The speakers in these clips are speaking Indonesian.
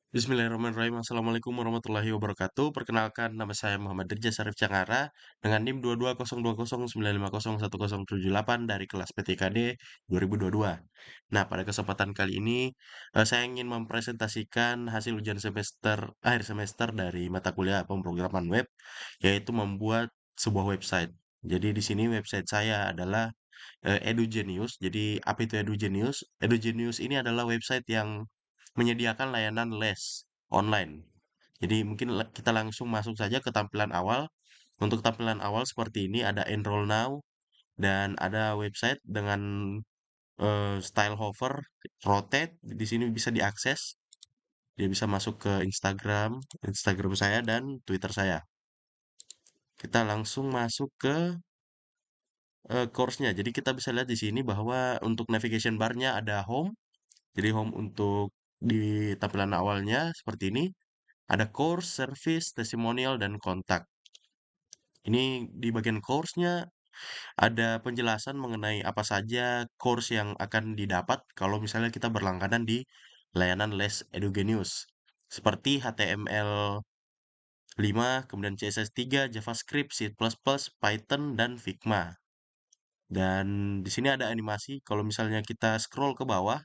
Bismillahirrahmanirrahim. Assalamualaikum warahmatullahi wabarakatuh. Perkenalkan, nama saya Muhammad Rijaz Syarif Cangara dengan NIM 220209501078 dari kelas PTKD 2022. Nah, pada kesempatan kali ini saya ingin mempresentasikan hasil ujian akhir semester dari mata kuliah pemrograman web, yaitu membuat sebuah website. Jadi di sini website saya adalah EduGenius. Jadi apa itu EduGenius? EduGenius ini adalah website yang menyediakan layanan les online. Jadi mungkin kita langsung masuk saja ke tampilan awal. Untuk tampilan awal seperti ini ada enroll now dan ada website dengan style hover, rotate. Di sini bisa diakses. Dia bisa masuk ke Instagram saya dan Twitter saya. Kita langsung masuk ke course-nya. Jadi kita bisa lihat di sini bahwa untuk navigation bar-nya ada home. Jadi home untuk di tampilan awalnya seperti ini. Ada course, service, testimonial, dan kontak. Ini di bagian course-nya ada penjelasan mengenai apa saja course yang akan didapat kalau misalnya kita berlangganan di layanan les Edugenius. Seperti HTML5, kemudian CSS3, JavaScript, C++, Python, dan Figma. Dan di sini ada animasi. Kalau misalnya kita scroll ke bawah,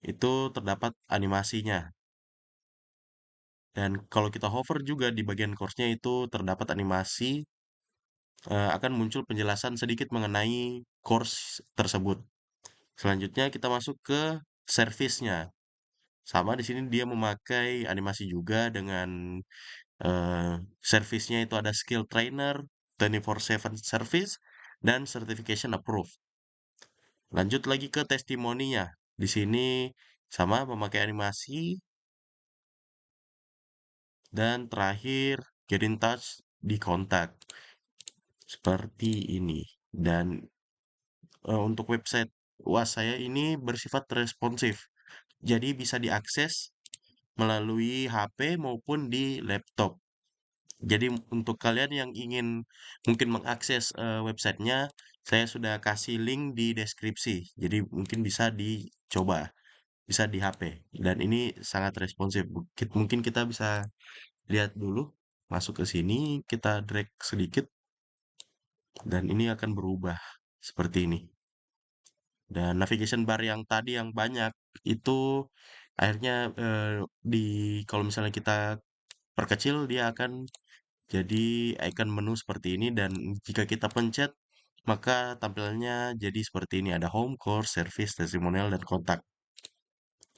itu terdapat animasinya. Dan kalau kita hover juga di bagian course-nya itu terdapat animasi, akan muncul penjelasan sedikit mengenai course tersebut. Selanjutnya kita masuk ke service-nya. Sama di sini dia memakai animasi juga dengan service-nya itu ada skill trainer, 24/7 service, dan certification approved. Lanjut lagi ke testimoninya. Di sini sama memakai animasi dan terakhir get in touch di kontak seperti ini. Dan untuk website UAS saya ini bersifat responsif. Jadi bisa diakses melalui HP maupun di laptop. Jadi untuk kalian yang ingin mungkin mengakses websitenya, saya sudah kasih link di deskripsi. Jadi mungkin bisa dicoba, bisa di HP. Dan ini sangat responsif. Mungkin kita bisa lihat dulu, masuk ke sini, kita drag sedikit, dan ini akan berubah seperti ini. Dan navigation bar yang tadi yang banyak itu akhirnya di kalau misalnya kita perkecil dia akan jadi icon menu seperti ini dan jika kita pencet maka tampilannya jadi seperti ini ada home, course, service, testimonial dan kontak.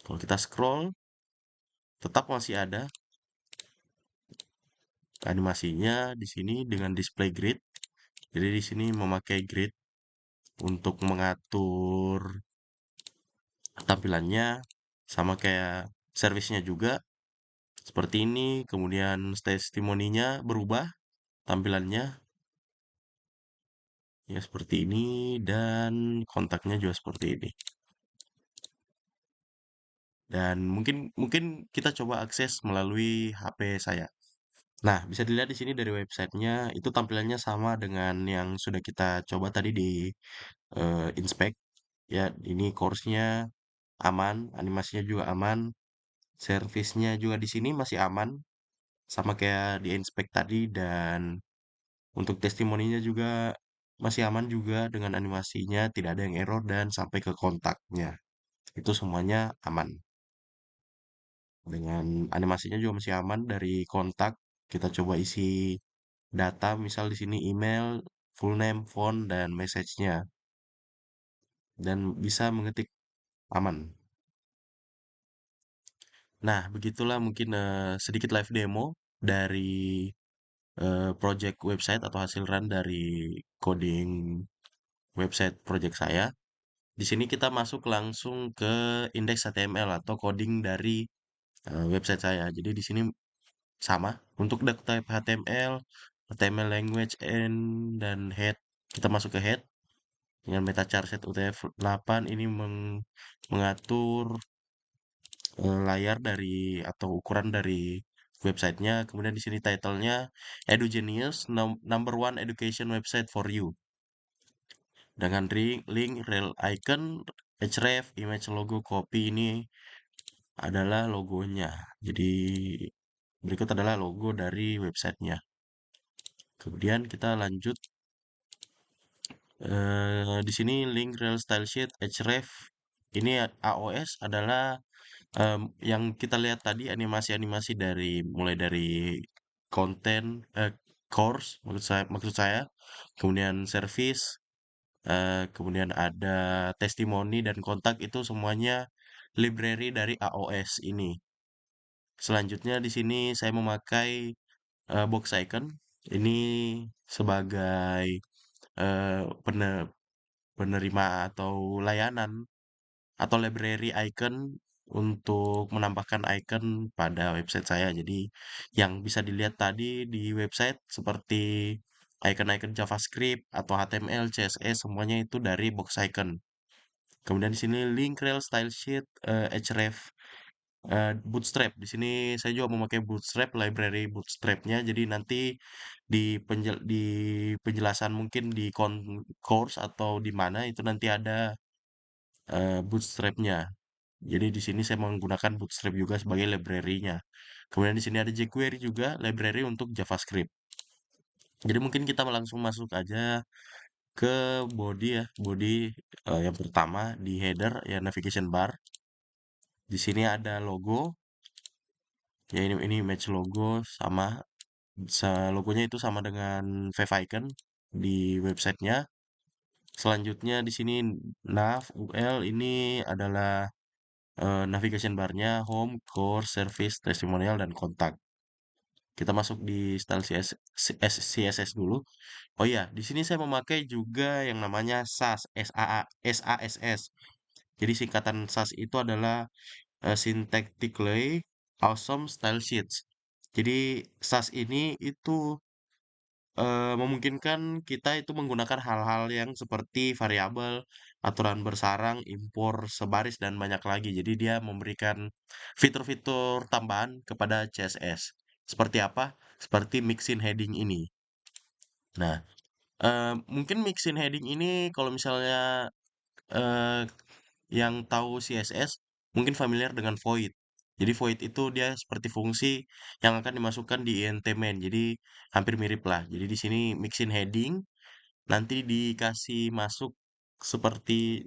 Kalau kita scroll tetap masih ada animasinya di sini dengan display grid. Jadi di sini memakai grid untuk mengatur tampilannya sama kayak servisnya juga seperti ini, kemudian testimoninya berubah tampilannya ya seperti ini dan kontaknya juga seperti ini. Dan mungkin mungkin kita coba akses melalui HP saya. Nah, bisa dilihat di sini dari websitenya itu tampilannya sama dengan yang sudah kita coba tadi di inspect. Ya, ini course-nya aman, animasinya juga aman, servisnya juga di sini masih aman, sama kayak di inspect tadi dan untuk testimoninya juga masih aman juga dengan animasinya, tidak ada yang error dan sampai ke kontaknya. Itu semuanya aman. Dengan animasinya juga masih aman dari kontak. Kita coba isi data, misal di sini email, full name, phone, dan message-nya. Dan bisa mengetik aman. Nah, begitulah mungkin sedikit live demo dari project website atau hasil run dari coding website project saya. Di sini kita masuk langsung ke index HTML atau coding dari website saya. Jadi di sini sama untuk type HTML, HTML language end dan head. Kita masuk ke head dengan metachar set UTF-8 ini mengatur layar dari atau ukuran dari websitenya. Kemudian di sini titlenya EduGenius number one education website for you. Dengan link, rel icon, href, image logo, copy ini adalah logonya. Jadi berikut adalah logo dari websitenya. Kemudian kita lanjut di sini link real style sheet href. Ini AOS adalah yang kita lihat tadi animasi-animasi dari mulai dari konten course maksud saya, kemudian service, kemudian ada testimoni dan kontak itu semuanya library dari AOS ini. Selanjutnya di sini saya memakai box icon ini sebagai eh, pene- penerima atau layanan atau library icon untuk menambahkan icon pada website saya. Jadi yang bisa dilihat tadi di website seperti icon-icon JavaScript atau HTML, CSS semuanya itu dari box icon. Kemudian di sini link rel style sheet href Bootstrap. Di sini saya juga memakai Bootstrap, library Bootstrapnya. Jadi nanti di penjelasan mungkin di course atau di mana itu nanti ada Bootstrapnya. Jadi di sini saya menggunakan Bootstrap juga sebagai library-nya. Kemudian di sini ada jQuery juga, library untuk JavaScript. Jadi mungkin kita langsung masuk aja ke body ya, body yang pertama di header ya navigation bar. Di sini ada logo, ya ini match logo sama logonya itu sama dengan favicon di websitenya. Selanjutnya di sini nav UL ini adalah navigation barnya home, course, service, testimonial dan kontak. Kita masuk di style CSS dulu. Oh iya, di sini saya memakai juga yang namanya SAS, SASS. Jadi singkatan SAS itu adalah Syntactically Awesome Style Sheets. Jadi SAS ini itu memungkinkan kita itu menggunakan hal-hal yang seperti variabel, aturan bersarang, impor, sebaris, dan banyak lagi. Jadi dia memberikan fitur-fitur tambahan kepada CSS. Seperti apa? Seperti mixin heading ini. Nah, mungkin mixin heading ini kalau misalnya eh, yang tahu CSS mungkin familiar dengan void. Jadi void itu dia seperti fungsi yang akan dimasukkan di int main. Jadi hampir mirip lah. Jadi di sini mixin heading nanti dikasih masuk seperti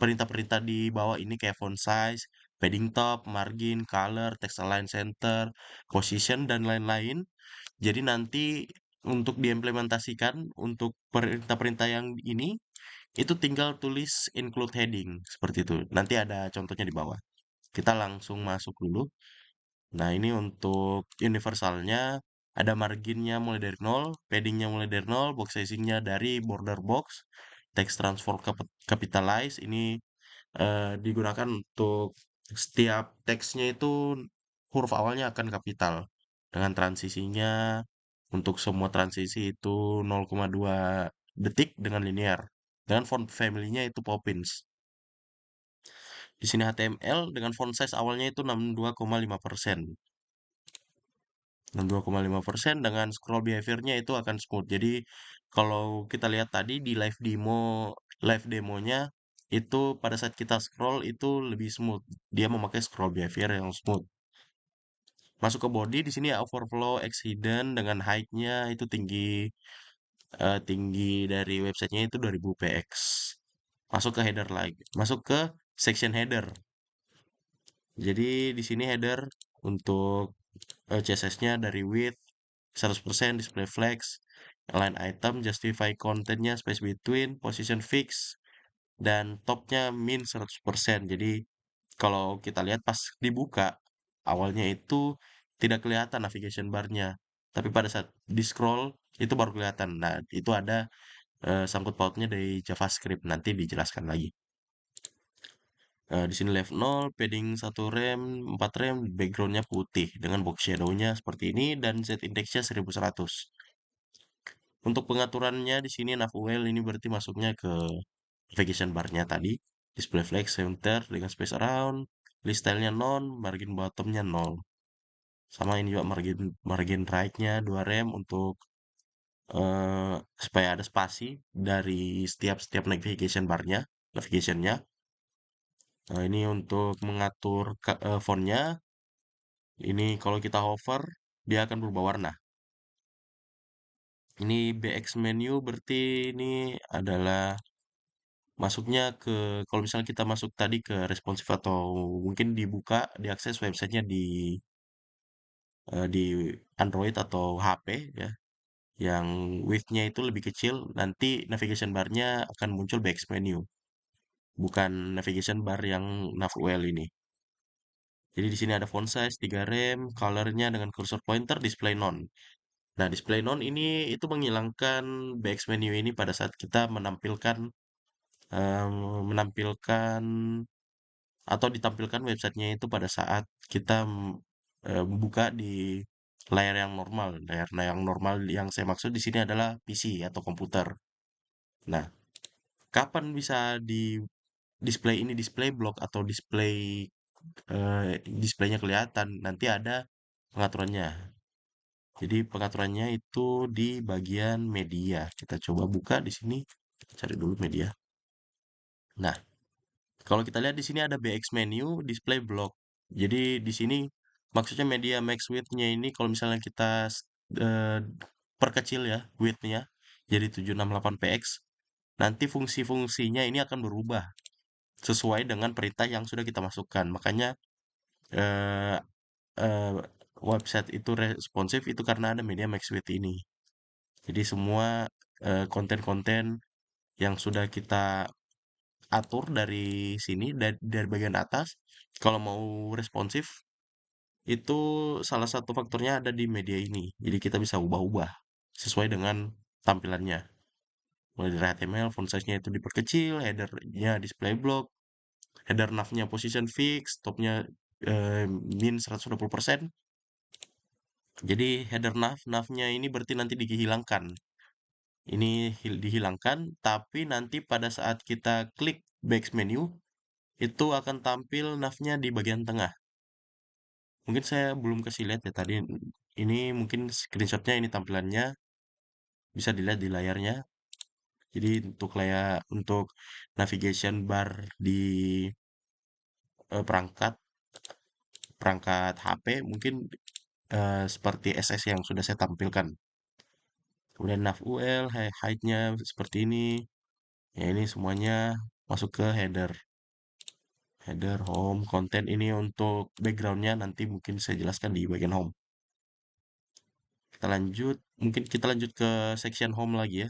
perintah-perintah di bawah ini kayak font size, padding top, margin, color, text align center, position dan lain-lain. Jadi nanti untuk diimplementasikan untuk perintah-perintah yang ini itu tinggal tulis include heading seperti itu. Nanti ada contohnya di bawah. Kita langsung masuk dulu. Nah, ini untuk universalnya ada marginnya mulai dari nol, paddingnya mulai dari nol, box sizingnya dari border box, text transform capitalize ini digunakan untuk setiap teksnya itu huruf awalnya akan kapital dengan transisinya untuk semua transisi itu 0,2 detik dengan linear. Dengan font family-nya itu Poppins. Di sini HTML dengan font size awalnya itu 62,5%. 62,5% dengan scroll behavior-nya itu akan smooth. Jadi kalau kita lihat tadi di live demonya itu pada saat kita scroll itu lebih smooth. Dia memakai scroll behavior yang smooth. Masuk ke body di sini overflow X hidden dengan height-nya itu tinggi dari websitenya itu 2000 px. Masuk ke header lagi. Masuk ke section header. Jadi di sini header untuk CSS-nya dari width 100%, display flex, align item, justify contentnya, space between, position fix, dan topnya min 100%. Jadi kalau kita lihat pas dibuka, awalnya itu tidak kelihatan navigation bar-nya. Tapi pada saat di scroll, itu baru kelihatan. Nah, itu ada sangkut pautnya dari JavaScript. Nanti dijelaskan lagi. Di sini left 0, padding 1 rem, 4 rem, backgroundnya putih dengan box shadow-nya seperti ini dan Z index-nya 1100. Untuk pengaturannya di sini navwl ini berarti masuknya ke navigation bar-nya tadi. Display flex center dengan space around, list style-nya non, margin bottom-nya 0. Sama ini juga margin margin right-nya 2 rem untuk supaya ada spasi dari setiap navigation bar-nya, navigation-nya. Nah, ini untuk mengatur fontnya. Ini kalau kita hover, dia akan berubah warna. Ini BX menu berarti ini adalah masuknya ke, kalau misalnya kita masuk tadi ke responsif atau mungkin dibuka, diakses websitenya di Android atau HP ya, yang width-nya itu lebih kecil, nanti navigation bar-nya akan muncul BX menu, bukan navigation bar yang NavUL ini. Jadi di sini ada font size, 3 rem, color-nya dengan cursor pointer, display none. Nah, display none ini itu menghilangkan BX menu ini pada saat kita em, menampilkan atau ditampilkan websitenya itu pada saat kita buka di layar yang normal. Layar yang normal yang saya maksud di sini adalah PC atau komputer. Nah, kapan bisa di display ini display block atau displaynya kelihatan? Nanti ada pengaturannya. Jadi pengaturannya itu di bagian media. Kita coba buka di sini. Kita cari dulu media. Nah, kalau kita lihat di sini ada BX menu, display block. Jadi di sini maksudnya media max width-nya ini kalau misalnya kita eh, perkecil ya width-nya jadi 768 px, nanti fungsi-fungsinya ini akan berubah sesuai dengan perintah yang sudah kita masukkan. Makanya eh, eh, website itu responsif itu karena ada media max width ini. Jadi semua konten-konten yang sudah kita atur dari sini dari bagian atas kalau mau responsif itu salah satu faktornya ada di media ini. Jadi kita bisa ubah-ubah sesuai dengan tampilannya. Mulai dari HTML, font size-nya itu diperkecil, header-nya display block, header nav-nya position fix, top-nya eh, min 120%. Jadi header nav-nya ini berarti nanti dihilangkan. Ini dihilangkan, tapi nanti pada saat kita klik back menu, itu akan tampil nav-nya di bagian tengah. Mungkin saya belum kasih lihat ya tadi. Ini mungkin screenshotnya ini tampilannya bisa dilihat di layarnya. Jadi untuk untuk navigation bar di perangkat perangkat HP mungkin seperti SS yang sudah saya tampilkan. Kemudian nav UL, height-nya seperti ini. Ya ini semuanya masuk ke header. Header, home, konten ini untuk backgroundnya nanti mungkin saya jelaskan di bagian home. Kita lanjut, mungkin kita lanjut ke section home lagi ya.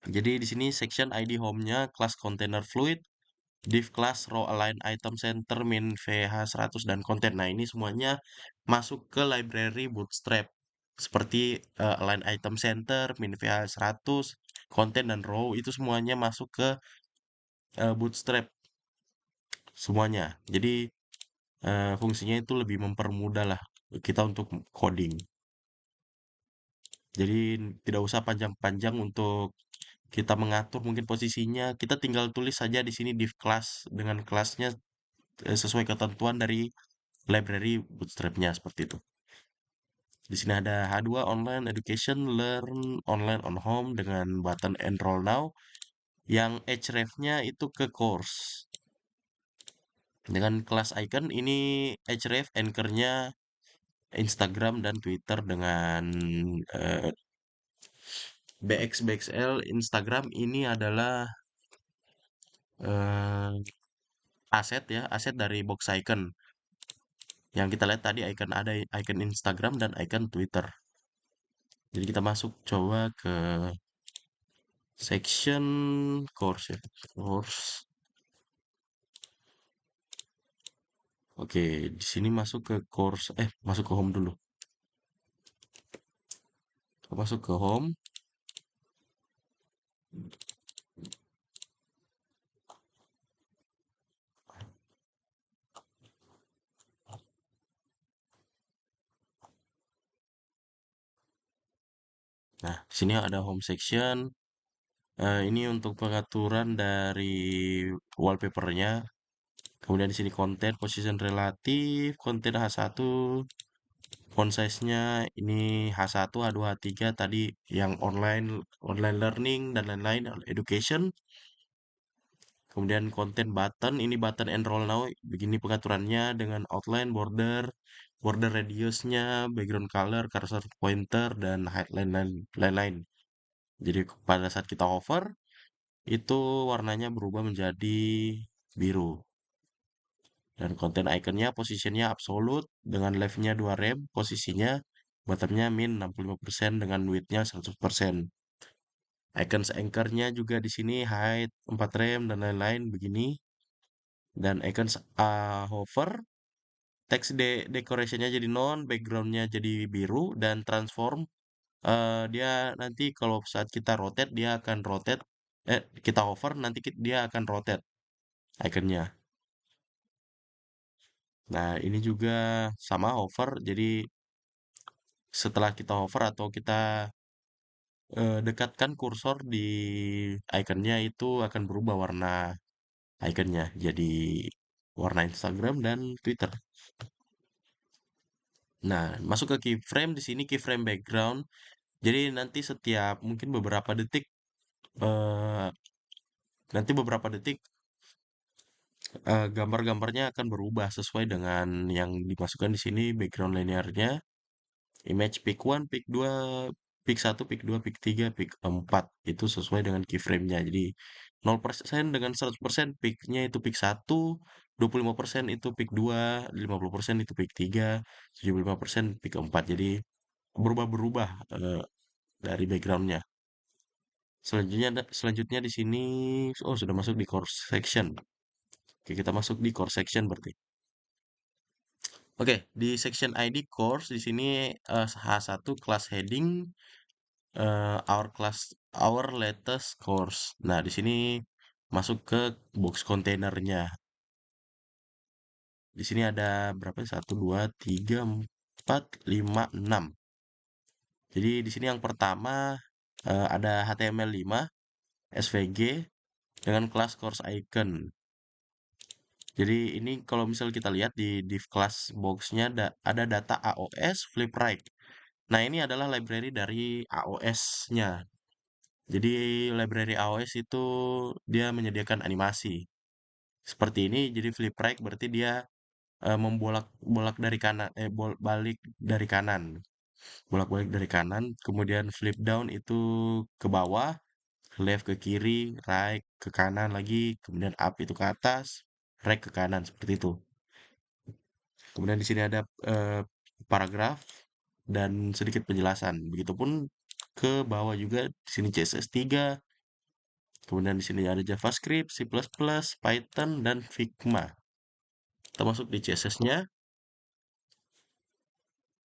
Jadi di sini section ID home-nya class container fluid, div class row align item center min VH100 dan konten. Nah, ini semuanya masuk ke library Bootstrap. Seperti align item center, min VH100, konten dan row itu semuanya masuk ke Bootstrap semuanya. Jadi fungsinya itu lebih mempermudah lah kita untuk coding. Jadi tidak usah panjang-panjang untuk kita mengatur mungkin posisinya. Kita tinggal tulis saja di sini div class dengan kelasnya sesuai ketentuan dari library Bootstrap-nya seperti itu. Di sini ada H2 online education, learn online on home dengan button enroll now. Yang href-nya itu ke course. Dengan kelas icon ini href anchor-nya Instagram dan Twitter dengan BXBXL Instagram ini adalah eh, aset ya, aset dari box icon. Yang kita lihat tadi icon ada icon Instagram dan icon Twitter. Jadi kita masuk coba ke section course ya. Course. Oke, di sini masuk ke course, masuk ke home dulu. Masuk ke home. Nah, di sini ada home section. Ini untuk pengaturan dari wallpapernya. Kemudian di sini konten, position relatif, konten H1, font size-nya ini H1, H2, H3 tadi yang online learning dan lain-lain, education. Kemudian content button, ini button enroll now, begini pengaturannya dengan outline, border, border radiusnya, background color, cursor pointer, dan headline lain-lain. Jadi pada saat kita hover, itu warnanya berubah menjadi biru. Dan konten iconnya posisinya absolut dengan leftnya 2 rem, posisinya bottomnya min 65% dengan widthnya 100%. Icons anchornya juga di sini height 4 rem dan lain-lain begini. Dan icons hover, text decorationnya jadi non, backgroundnya jadi biru dan transform. Dia nanti kalau saat kita rotate dia akan rotate. Kita hover nanti dia akan rotate iconnya. Nah, ini juga sama hover, jadi setelah kita hover atau kita dekatkan kursor di iconnya itu akan berubah warna iconnya jadi warna Instagram dan Twitter. Nah, masuk ke keyframe di sini keyframe background. Jadi nanti setiap mungkin beberapa detik eh, gambar-gambarnya akan berubah sesuai dengan yang dimasukkan di sini background linearnya. Image pick 1, pick 2, pick 1, pick 2, pick 3, pick 4. Itu sesuai dengan keyframe-nya. Jadi 0% dengan 100% pick-nya itu pick 1, 25% itu pick 2, 50% itu pick 3, 75% pick 4. Jadi berubah-berubah dari background-nya. Selanjutnya di sini sudah masuk di course section. Oke, kita masuk di course section berarti. Oke, di section ID course di sini H1 class heading our latest course. Nah, di sini masuk ke box kontainernya. Di sini ada berapa? Satu, dua, tiga, empat, lima, enam. Jadi di sini yang pertama ada HTML5, SVG dengan kelas course icon. Jadi ini kalau misal kita lihat di div class boxnya ada data AOS flip right. Nah, ini adalah library dari AOS-nya. Jadi library AOS itu dia menyediakan animasi. Seperti ini jadi flip right berarti dia membolak-bolak dari kanan balik dari kanan. Bolak-balik dari kanan, kemudian flip down itu ke bawah, left ke kiri, right ke kanan lagi, kemudian up itu ke atas, right ke kanan seperti itu. Kemudian di sini ada paragraf dan sedikit penjelasan. Begitupun ke bawah juga di sini CSS3. Kemudian di sini ada JavaScript, C++, Python, dan Figma. Kita masuk di CSS-nya.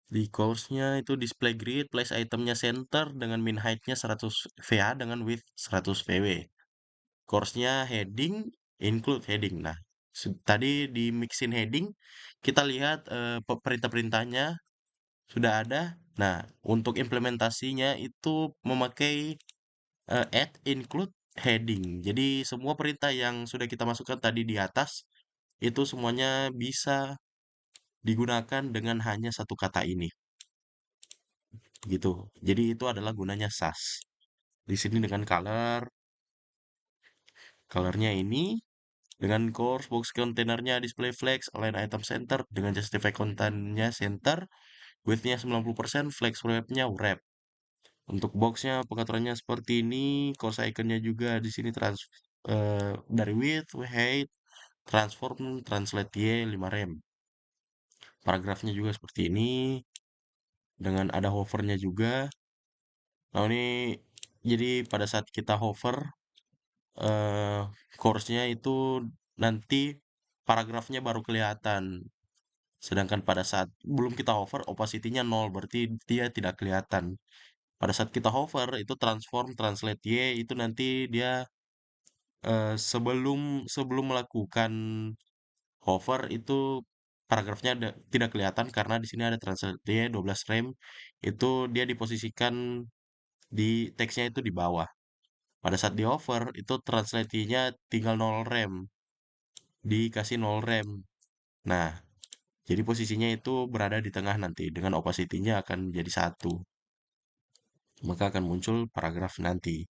Di course-nya itu display grid, place itemnya center dengan min height-nya 100 VA dengan width 100 VW. Course-nya heading, include heading. Nah, tadi di mixin heading, kita lihat perintah-perintahnya sudah ada. Nah, untuk implementasinya itu memakai add include heading. Jadi semua perintah yang sudah kita masukkan tadi di atas itu semuanya bisa digunakan dengan hanya satu kata ini. Gitu. Jadi itu adalah gunanya SAS. Di sini dengan colornya ini dengan course box containernya display flex, align item center dengan justify kontennya center, widthnya 90%, flex wrapnya wrap. Untuk boxnya pengaturannya seperti ini, course iconnya juga di sini dari width, height, transform, translate Y 5 rem. Paragrafnya juga seperti ini, dengan ada hovernya juga. Nah ini jadi pada saat kita hover, eh course-nya itu nanti paragrafnya baru kelihatan. Sedangkan pada saat belum kita hover, opacity-nya 0, berarti dia tidak kelihatan. Pada saat kita hover, itu transform, translate Y, itu nanti dia sebelum sebelum melakukan hover itu paragrafnya tidak kelihatan karena di sini ada translate Y 12 rem. Itu dia diposisikan di teksnya itu di bawah. Pada saat di hover, itu translate-nya tinggal 0 rem. Dikasih 0 rem. Nah, jadi posisinya itu berada di tengah nanti. Dengan opacity-nya akan menjadi 1. Maka akan muncul paragraf nanti.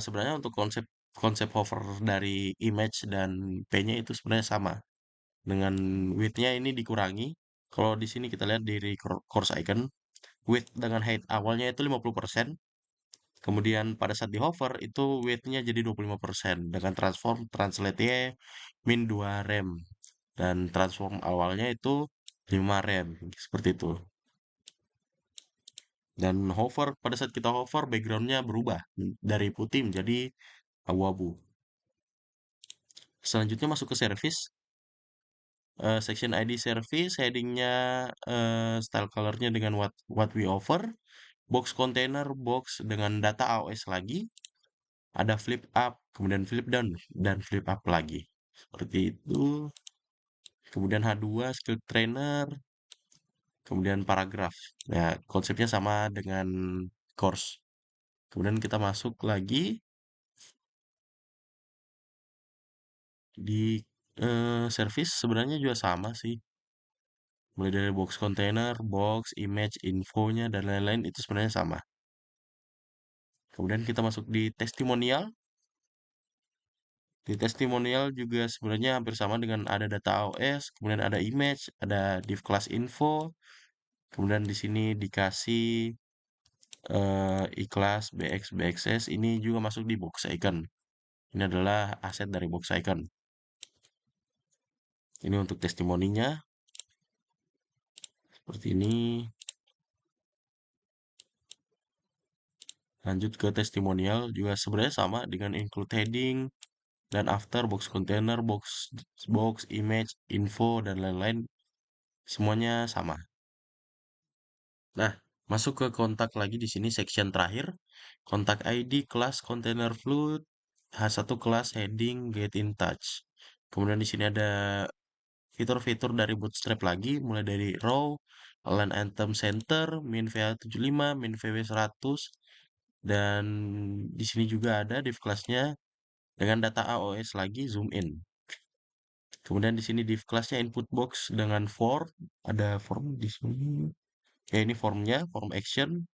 Sebenarnya untuk konsep konsep hover dari image dan P-nya itu sebenarnya sama. Dengan width-nya ini dikurangi. Kalau di sini kita lihat dari course icon, width dengan height awalnya itu 50%. Kemudian pada saat di hover itu width-nya jadi 25%. Dengan transform translate-nya min 2 rem. Dan transform awalnya itu 5 rem. Seperti itu. Dan hover, pada saat kita hover, background-nya berubah. Dari putih menjadi abu-abu. Selanjutnya masuk ke service. Section ID service, headingnya style colornya dengan what we offer. Box container, box dengan data AOS lagi. Ada flip up, kemudian flip down, dan flip up lagi. Seperti itu. Kemudian H2, skill trainer, kemudian paragraf. Nah, konsepnya sama dengan course. Kemudian kita masuk lagi di service sebenarnya juga sama sih. Mulai dari box container, box, image, infonya, dan lain-lain itu sebenarnya sama. Kemudian kita masuk di testimonial. Di testimonial juga sebenarnya hampir sama dengan ada data AOS, kemudian ada image, ada div class info, kemudian di sini dikasih iKlas, BX, BXS, ini juga masuk di box icon. Ini adalah aset dari box icon. Ini untuk testimoninya. Seperti ini. Lanjut ke testimonial juga sebenarnya sama dengan include heading dan after box container, box image, info dan lain-lain semuanya sama. Nah, masuk ke kontak lagi di sini section terakhir. Kontak ID, kelas, container fluid, H1 kelas, heading, get in touch. Kemudian di sini ada fitur-fitur dari Bootstrap lagi, mulai dari row, align item center, min VH75, min VW100, dan di sini juga ada div kelasnya dengan data AOS lagi, zoom in. Kemudian di sini div kelasnya input box dengan form, ada form di sini. Ya ini formnya, form action,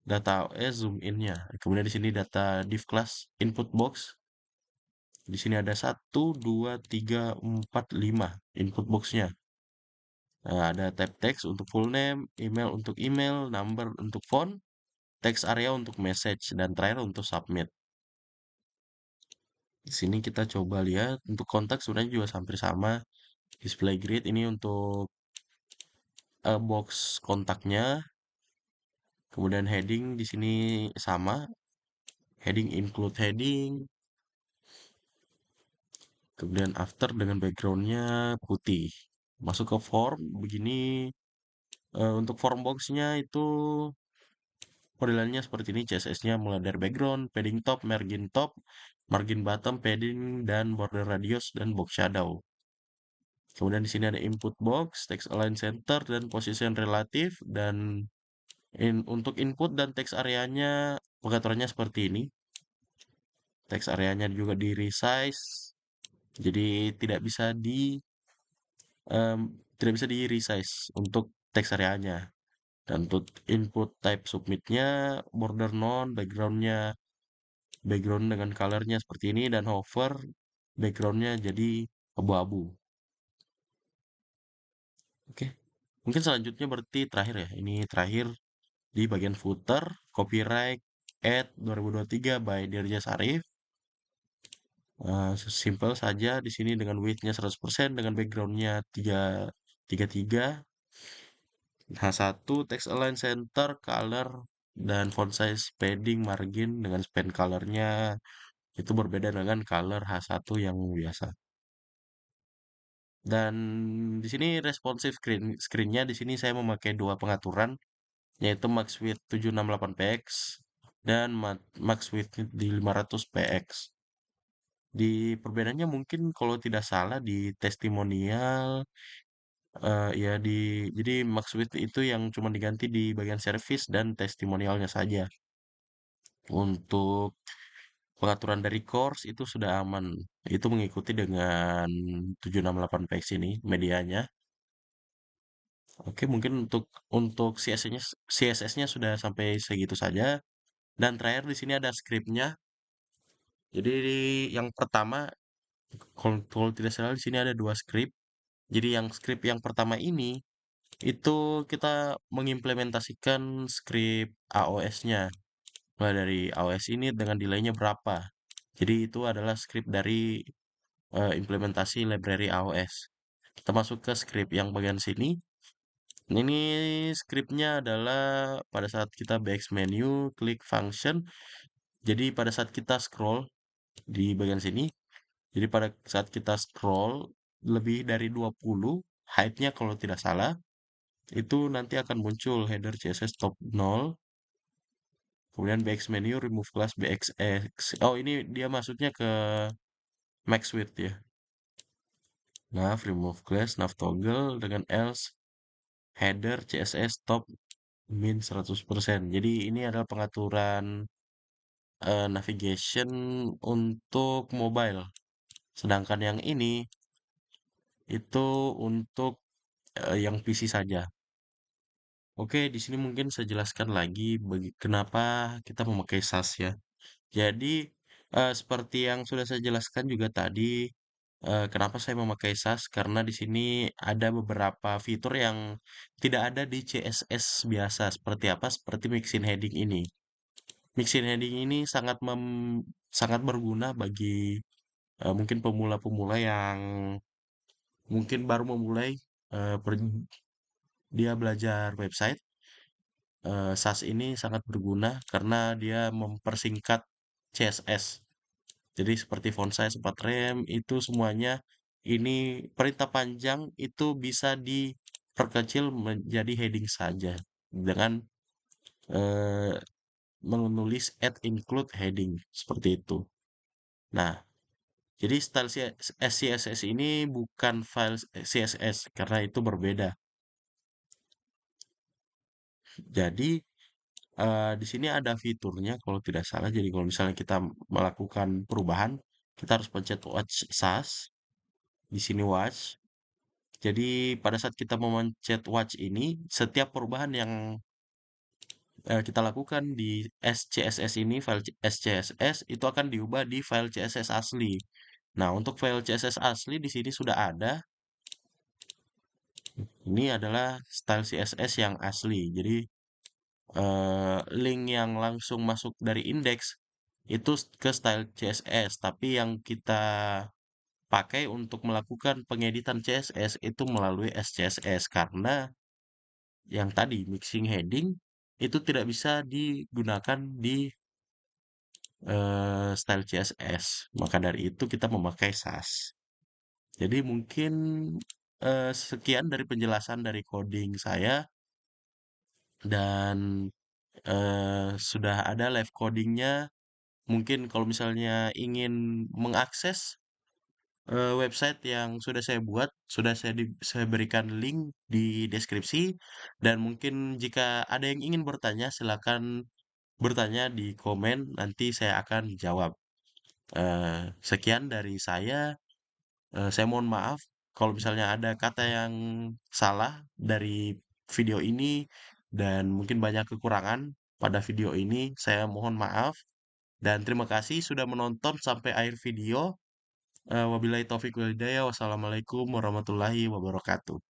data AOS, zoom in-nya. Kemudian di sini data div class input box. Di sini ada 1, 2, 3, 4, 5 input box-nya. Nah, ada tab text untuk full name, email untuk email, number untuk phone, text area untuk message, dan terakhir untuk submit. Di sini kita coba lihat untuk kontak sebenarnya juga hampir sama. Display grid ini untuk box kontaknya. Kemudian heading di sini sama. Heading include heading. Kemudian after dengan backgroundnya putih. Masuk ke form begini. Untuk form boxnya itu modelannya seperti ini, CSS-nya mulai dari background, padding top, margin bottom, padding, dan border radius, dan box shadow. Kemudian di sini ada input box, text align center, dan position relatif, dan untuk input dan text areanya pengaturannya seperti ini. Text areanya juga di resize, jadi tidak bisa em, di resize untuk text areanya. Dan untuk input type submitnya, border none, background dengan colornya seperti ini, dan hover backgroundnya jadi abu-abu. Oke, mungkin selanjutnya berarti terakhir ya. Ini terakhir di bagian footer, copyright, add 2023 by Dirja Sarif. Simple saja di sini dengan width-nya 100%, dengan backgroundnya 333, H1, text align center, color, dan font size, padding, margin dengan span colornya itu berbeda dengan color H1 yang biasa. Dan di sini responsive screen-nya di sini saya memakai dua pengaturan, yaitu max width 768px dan max width di 500px. Di perbedaannya mungkin kalau tidak salah di testimonial, ya jadi max width itu yang cuma diganti di bagian service dan testimonialnya saja. Untuk pengaturan dari course itu sudah aman. Itu mengikuti dengan 768px ini medianya. Oke, mungkin untuk CSS-nya sudah sampai segitu saja. Dan terakhir di sini ada scriptnya. Jadi yang pertama, kalau tidak salah di sini ada dua script. Jadi yang script yang pertama ini itu kita mengimplementasikan script AOS-nya. Mulai dari AOS ini dengan delaynya berapa. Jadi itu adalah script dari implementasi library AOS. Kita masuk ke script yang bagian sini. Ini scriptnya adalah pada saat kita back menu, klik function. Jadi pada saat kita scroll di bagian sini, jadi pada saat kita scroll lebih dari 20, height-nya kalau tidak salah, itu nanti akan muncul header CSS top 0, kemudian back menu, remove class BXX. Oh, ini dia maksudnya ke max width ya. Nav, remove class, nav toggle dengan else, header CSS top min 100%. Jadi ini adalah pengaturan navigation untuk mobile. Sedangkan yang ini itu untuk yang PC saja. Oke, di sini mungkin saya jelaskan lagi kenapa kita memakai SAS ya. Jadi seperti yang sudah saya jelaskan juga tadi, kenapa saya memakai SAS karena di sini ada beberapa fitur yang tidak ada di CSS biasa. Seperti apa? Seperti mixin heading ini. Mixin heading ini sangat berguna bagi mungkin pemula-pemula yang mungkin baru memulai eh, per- dia belajar website. SAS ini sangat berguna karena dia mempersingkat CSS. Jadi seperti font size 4 rem itu semuanya ini perintah panjang itu bisa diperkecil menjadi heading saja dengan eh, menulis add include heading seperti itu. Nah, jadi style CSS ini bukan file CSS karena itu berbeda. Jadi di sini ada fiturnya kalau tidak salah. Jadi kalau misalnya kita melakukan perubahan, kita harus pencet watch SAS. Di sini watch. Jadi pada saat kita memencet watch ini, setiap perubahan yang kita lakukan di SCSS ini, file SCSS itu akan diubah di file CSS asli. Nah, untuk file CSS asli di sini sudah ada. Ini adalah style CSS yang asli. Jadi link yang langsung masuk dari indeks itu ke style CSS, tapi yang kita pakai untuk melakukan pengeditan CSS itu melalui SCSS karena yang tadi mixing heading itu tidak bisa digunakan di style CSS. Maka dari itu kita memakai SAS. Jadi mungkin sekian dari penjelasan dari coding saya dan sudah ada live codingnya. Mungkin kalau misalnya ingin mengakses website yang sudah saya buat, sudah saya berikan link di deskripsi. Dan mungkin jika ada yang ingin bertanya, silakan bertanya di komen, nanti saya akan jawab. Sekian dari saya. Saya mohon maaf kalau misalnya ada kata yang salah dari video ini dan mungkin banyak kekurangan pada video ini. Saya mohon maaf dan terima kasih sudah menonton sampai akhir video. Wabillahi taufiq wal hidayah. Wassalamualaikum warahmatullahi wabarakatuh.